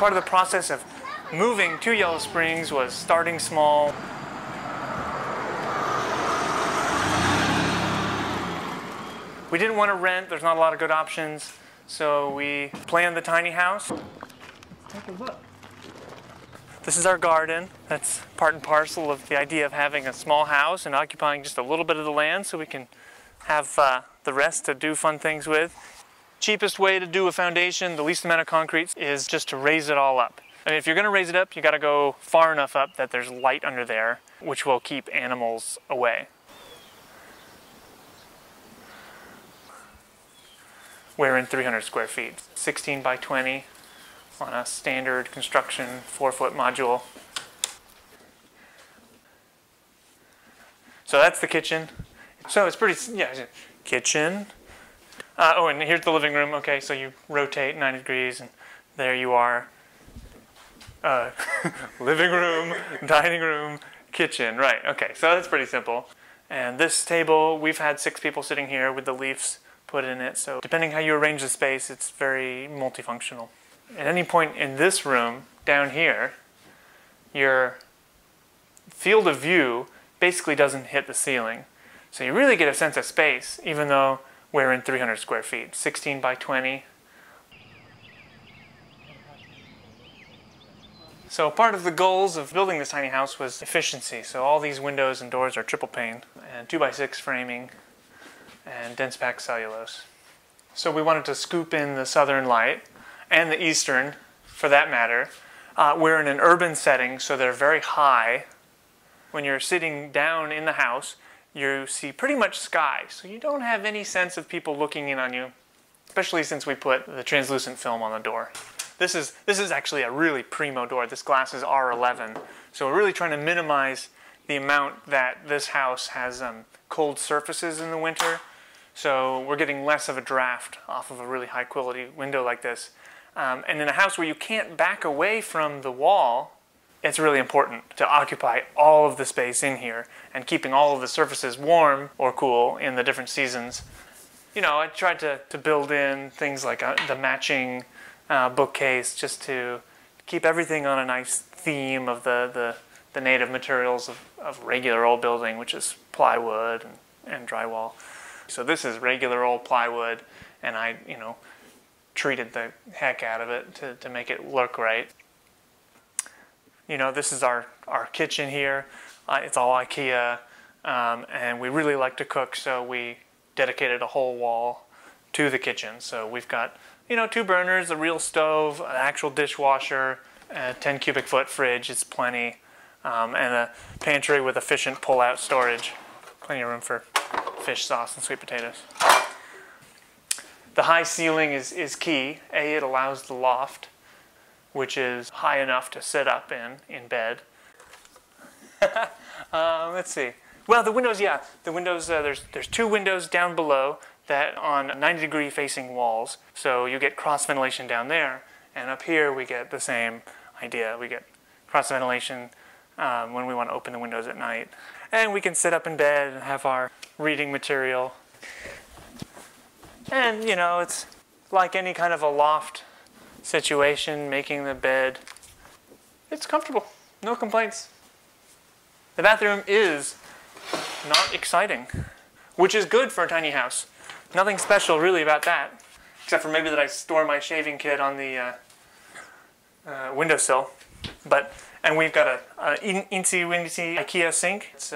Part of the process of moving to Yellow Springs was starting small. We didn't want to rent, there's not a lot of good options, so we planned the tiny house. Let's take a look. This is our garden. That's part and parcel of the idea of having a small house and occupying just a little bit of the land so we can have the rest to do fun things with. Cheapest way to do a foundation, the least amount of concrete, is just to raise it all up. I mean, if you're going to raise it up, you got to go far enough up that there's light under there, which will keep animals away. We're in 300 square feet, 16 by 20 on a standard construction 4-foot module. So that's the kitchen. So it's pretty, yeah, kitchen. Oh, and here's the living room. Okay, so you rotate 90 degrees and there you are. Living room, dining room, kitchen. Right, okay, so that's pretty simple. And this table, we've had 6 people sitting here with the leaves put in it. So depending how you arrange the space, it's very multifunctional. At any point in this room, down here, your field of view basically doesn't hit the ceiling. So you really get a sense of space, even though we're in 300 square feet, 16 by 20. So part of the goals of building this tiny house was efficiency. So all these windows and doors are triple pane and 2x6 framing and dense packed cellulose. So we wanted to scoop in the southern light and the eastern, for that matter. We're in an urban setting, so they're very high. When you're sitting down in the house, you see pretty much sky, so you don't have any sense of people looking in on you, especially since we put the translucent film on the door. This is actually a really primo door. This glass is R11, so we're really trying to minimize the amount that this house has cold surfaces in the winter. So we're getting less of a draft off of a really high quality window like this. And in a house where you can't back away from the wall, it's really important to occupy all of the space in here and keeping all of the surfaces warm or cool in the different seasons. You know, I tried to build in things like the matching bookcase just to keep everything on a nice theme of the native materials of regular old building, which is plywood and drywall. So this is regular old plywood, and I, treated the heck out of it to make it look right. You know, this is our kitchen here. It's all IKEA, and we really like to cook, so we dedicated a whole wall to the kitchen. So we've got, 2 burners, a real stove, an actual dishwasher, a 10 cubic foot fridge, it's plenty, and a pantry with efficient pull-out storage. Plenty of room for fish sauce and sweet potatoes. The high ceiling is key. It allows the loft, which is high enough to sit up in bed. Let's see. Well, the windows, yeah. The windows, there's 2 windows down below that on 90-degree facing walls. So you get cross ventilation down there. And up here we get the same idea. We get cross ventilation when we want to open the windows at night. And we can sit up in bed and have our reading material. And, it's like any kind of a loft situation, making the bed. It's comfortable. No complaints. The bathroom is not exciting, which is good for a tiny house. Nothing special really about that, except for maybe that I store my shaving kit on the windowsill. And we've got a eensy-weensy IKEA sink. It's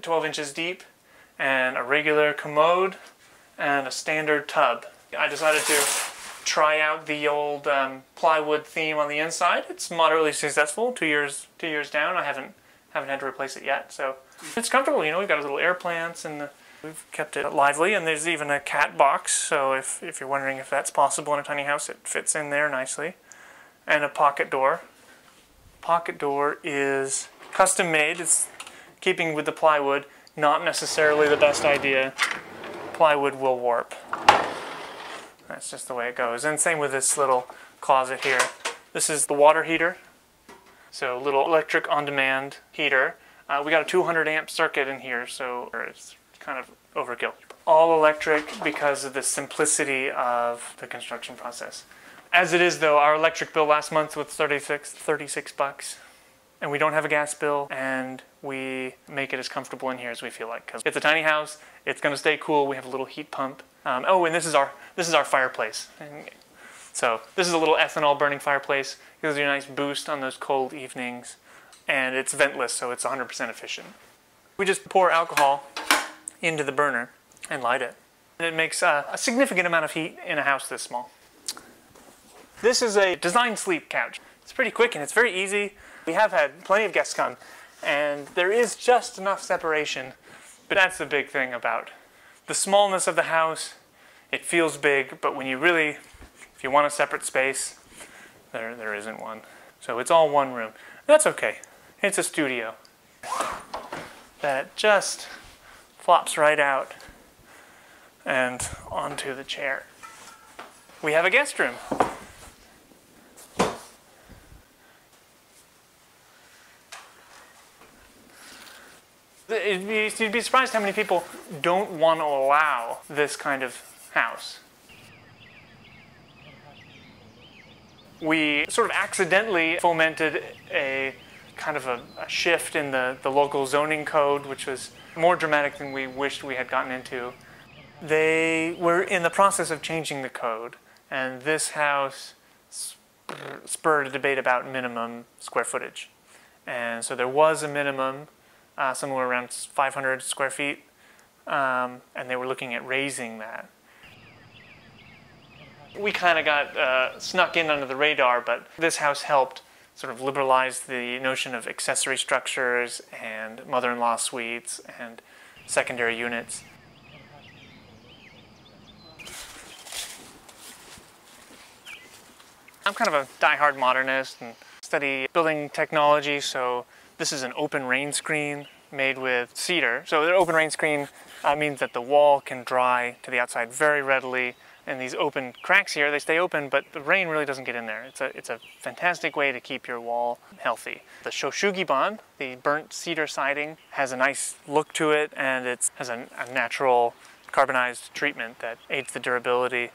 12 inches deep, and a regular commode, and a standard tub. I decided to try out the old plywood theme on the inside. It's moderately successful. 2 years down. I haven't had to replace it yet, so it's comfortable. We've got little air plants, and we've kept it lively. And there's even a cat box. So if you're wondering if that's possible in a tiny house, it fits in there nicely. And a pocket door. Pocket door is custom made. It's keeping with the plywood. Not necessarily the best idea. Plywood will warp. That's just the way it goes. And same with this little closet here. This is the water heater. So little electric on-demand heater. We got a 200 amp circuit in here, so it's kind of overkill. All electric because of the simplicity of the construction process. As it is though, our electric bill last month was 36 bucks. And we don't have a gas bill, and we make it as comfortable in here as we feel like. Because it's a tiny house, it's going to stay cool. We have a little heat pump. Oh, and this is our fireplace. So this is a little ethanol burning fireplace. It gives you a nice boost on those cold evenings, and it's ventless, so it's 100% efficient. We just pour alcohol into the burner and light it. And it makes a significant amount of heat in a house this small. This is a design sleep couch. It's pretty quick and it's very easy. We have had plenty of guests come, and there is just enough separation. But that's the big thing about the smallness of the house. It feels big, but when you really, if you want a separate space, there isn't one. So it's all one room. That's okay. It's a studio that just flops right out and onto the chair. We have a guest room. You'd be surprised how many people don't want to allow this kind of house. We sort of accidentally fomented a kind of a shift in the local zoning code, which was more dramatic than we wished we had gotten into. They were in the process of changing the code, and this house spurred a debate about minimum square footage. And so there was a minimum, somewhere around 500 square feet, and they were looking at raising that. We kind of got snuck in under the radar, but this house helped sort of liberalize the notion of accessory structures and mother-in-law suites and secondary units. I'm kind of a die-hard modernist and study building technology, so this is an open rain screen made with cedar. So the open rain screen means that the wall can dry to the outside very readily, and these open cracks here, they stay open, but the rain really doesn't get in there. It's a fantastic way to keep your wall healthy. The shou-sugi-ban, the burnt cedar siding, has a nice look to it, and it has a natural carbonized treatment that aids the durability.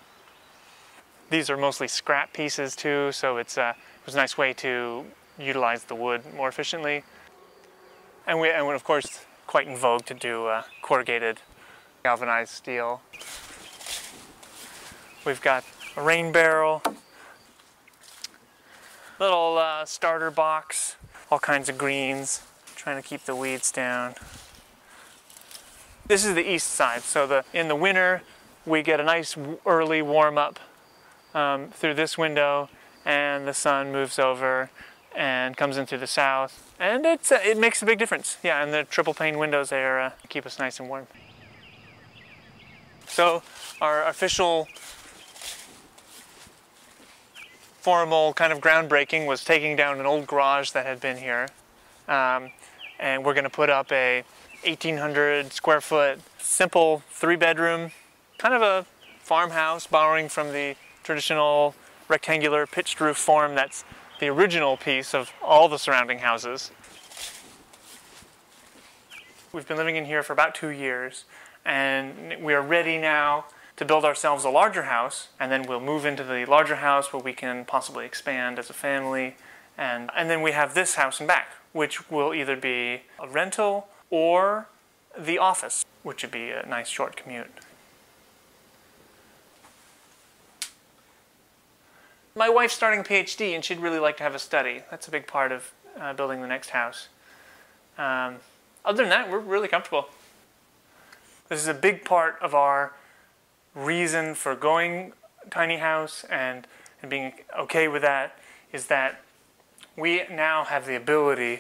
These are mostly scrap pieces too, so it was a nice way to utilize the wood more efficiently. And we're of course quite in vogue to do corrugated galvanized steel. We've got a rain barrel, little starter box, all kinds of greens, trying to keep the weeds down. This is the east side, so in the winter we get a nice early warm up through this window, and the sun moves over and comes in through the south, and it makes a big difference. Yeah, and the triple pane windows there keep us nice and warm. So our official formal kind of groundbreaking was taking down an old garage that had been here, and we're going to put up a 1,800 square foot simple 3-bedroom, kind of a farmhouse, borrowing from the traditional rectangular pitched roof form that's the original piece of all the surrounding houses. We've been living in here for about 2 years, and we are ready now to build ourselves a larger house, and then we'll move into the larger house where we can possibly expand as a family, and then we have this house and back, which will either be a rental or the office, which would be a nice short commute. My wife's starting a PhD, and she'd really like to have a study. That's a big part of building the next house. Other than that, we're really comfortable. This is a big part of our reason for going tiny house and being okay with that, is that we now have the ability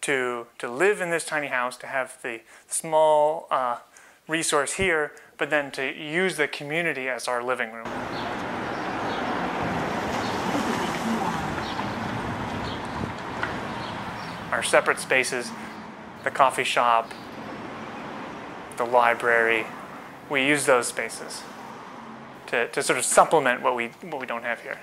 to live in this tiny house, to have the small resource here, but then to use the community as our living room. Our separate spaces, the coffee shop, the library, we use those spaces to sort of supplement what we don't have here.